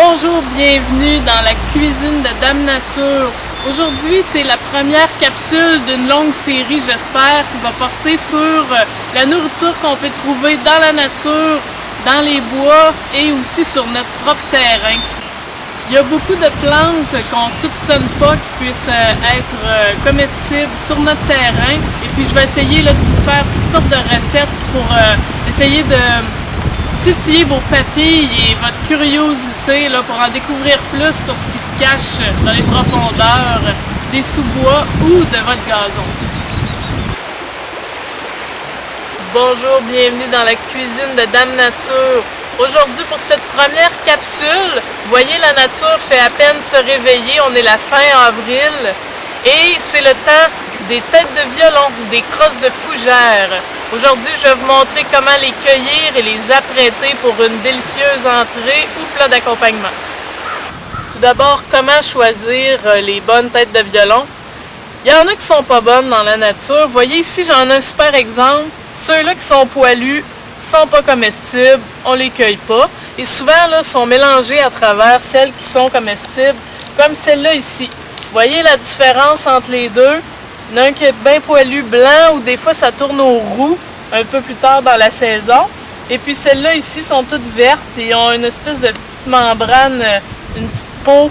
Bonjour, bienvenue dans la cuisine de Dame Nature. Aujourd'hui, c'est la première capsule d'une longue série, j'espère, qui va porter sur la nourriture qu'on peut trouver dans la nature, dans les bois et aussi sur notre propre terrain. Il y a beaucoup de plantes qu'on ne soupçonne pas qui puissent être comestibles sur notre terrain. Et puis je vais essayer de vous faire toutes sortes de recettes pour essayer de titiller vos papilles et votre curiosité pour en découvrir plus sur ce qui se cache dans les profondeurs des sous-bois ou de votre gazon. Bonjour, bienvenue dans la cuisine de Dame Nature. Aujourd'hui, pour cette première capsule, vous voyez, la nature fait à peine se réveiller, on est la fin avril et c'est le temps des têtes de violon, des crosses de fougères. Aujourd'hui, je vais vous montrer comment les cueillir et les apprêter pour une délicieuse entrée ou plat d'accompagnement. Tout d'abord, comment choisir les bonnes têtes de violon? Il y en a qui sont pas bonnes dans la nature. Vous voyez ici, j'en ai un super exemple. Ceux-là qui sont poilus sont pas comestibles, on les cueille pas. Et souvent, là, sont mélangés à travers celles qui sont comestibles, comme celle-là ici. Vous voyez la différence entre les deux? Il y en a un qui est bien poilu blanc ou des fois ça tourne au roux un peu plus tard dans la saison. Et puis celles-là ici sont toutes vertes et ont une espèce de petite membrane, une petite peau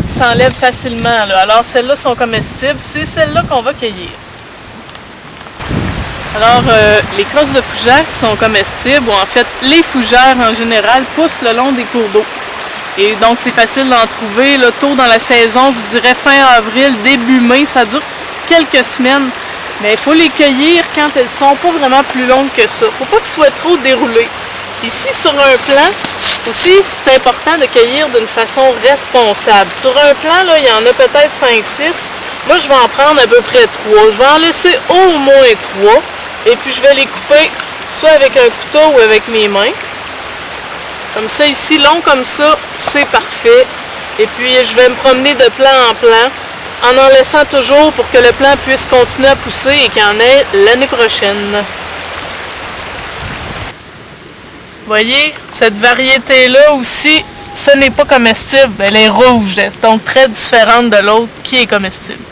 qui s'enlève facilement. Là. Alors celles-là sont comestibles, c'est celles-là qu'on va cueillir. Alors les crosses de fougères qui sont comestibles, ou en fait les fougères en général, poussent le long des cours d'eau. Et donc c'est facile d'en trouver là, tôt dans la saison, je vous dirais fin avril, début mai, ça dure quelques semaines, mais il faut les cueillir quand elles sont pas vraiment plus longues que ça. Il ne faut pas qu'elles soient trop déroulées. Ici, sur un plan, aussi, c'est important de cueillir d'une façon responsable. Sur un plan, là, il y en a peut-être 5-6. Moi, je vais en prendre à peu près 3. Je vais en laisser au moins 3. Et puis, je vais les couper soit avec un couteau ou avec mes mains. Comme ça, ici, long comme ça, c'est parfait. Et puis, je vais me promener de plan en plan, en laissant toujours pour que le plant puisse continuer à pousser et qu'il y en ait l'année prochaine. Vous voyez, cette variété-là aussi, ce n'est pas comestible. Elle est rouge, donc très différente de l'autre qui est comestible.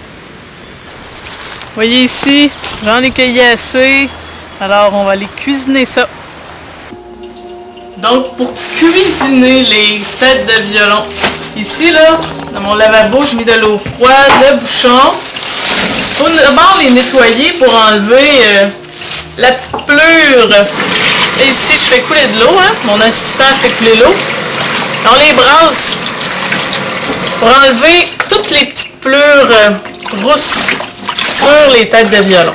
Vous voyez ici, j'en ai cueilli assez, alors on va aller cuisiner ça. Donc, pour cuisiner les têtes de violon, ici, là, dans mon lavabo, je mets de l'eau froide, le bouchon. Il faut d'abord les nettoyer pour enlever la petite pelure. Et ici, je fais couler de l'eau, hein? Mon assistant fait couler l'eau. On les brasse pour enlever toutes les petites pelures rousses sur les têtes de violon.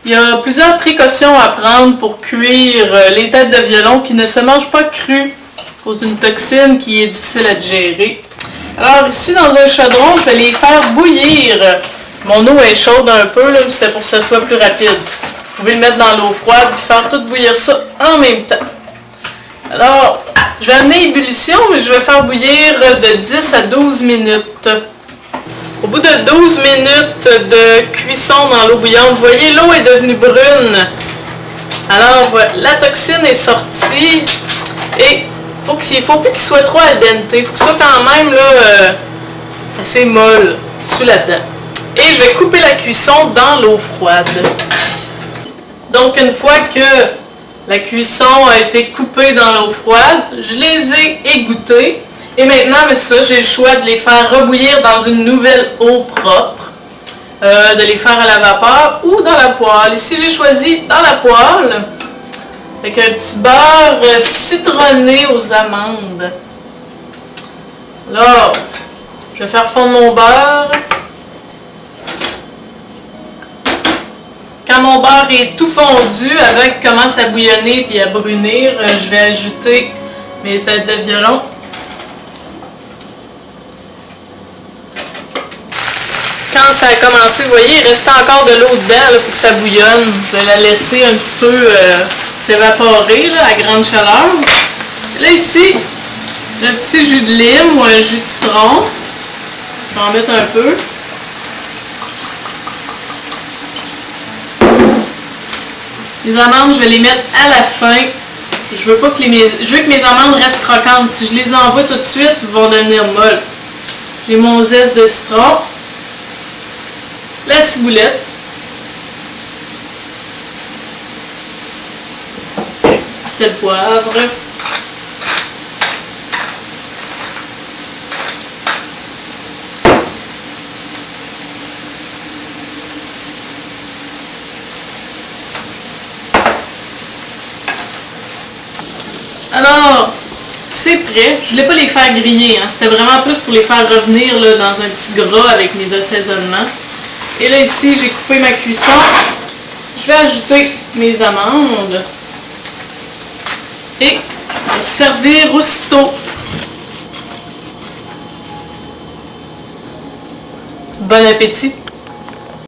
Il y a plusieurs précautions à prendre pour cuire les têtes de violon qui ne se mangent pas crues à cause d'une toxine qui est difficile à digérer. Alors ici, dans un chaudron, je vais les faire bouillir. Mon eau est chaude un peu, c'était pour que ça soit plus rapide. Vous pouvez le mettre dans l'eau froide et faire tout bouillir ça en même temps. Alors, je vais amener ébullition, mais je vais faire bouillir de 10 à 12 minutes. Au bout de 12 minutes de cuisson dans l'eau bouillante, vous voyez, l'eau est devenue brune. Alors, la toxine est sortie et il ne faut plus qu'il soit trop al dente. Il faut qu'il soit quand même là, assez molle sous la dent. Et je vais couper la cuisson dans l'eau froide. Donc, une fois que la cuisson a été coupée dans l'eau froide, je les ai égouttés. Et maintenant, mais ça, j'ai le choix de les faire rebouillir dans une nouvelle eau propre, de les faire à la vapeur ou dans la poêle. Ici, j'ai choisi dans la poêle, avec un petit beurre citronné aux amandes. Alors, je vais faire fondre mon beurre. Quand mon beurre est tout fondu, avec commence à bouillonner et à brunir, je vais ajouter mes têtes de violon. Quand ça a commencé, vous voyez, il restait encore de l'eau dedans, il faut que ça bouillonne. Je vais la laisser un petit peu s'évaporer à grande chaleur. Là ici, j'ai un petit jus de lime ou un jus de citron. Je vais en mettre un peu. Les amandes, je vais les mettre à la fin Je veux que mes amandes restent croquantes. Si je les envoie tout de suite, elles vont devenir molles. J'ai mon zeste de citron, la ciboulette, sel, poivre, alors, c'est prêt. Je ne voulais pas les faire griller. Hein. C'était vraiment plus pour les faire revenir là, dans un petit gras avec mes assaisonnements. Et là, ici, j'ai coupé ma cuisson. Je vais ajouter mes amandes. Et on va servir aussitôt. Bon appétit!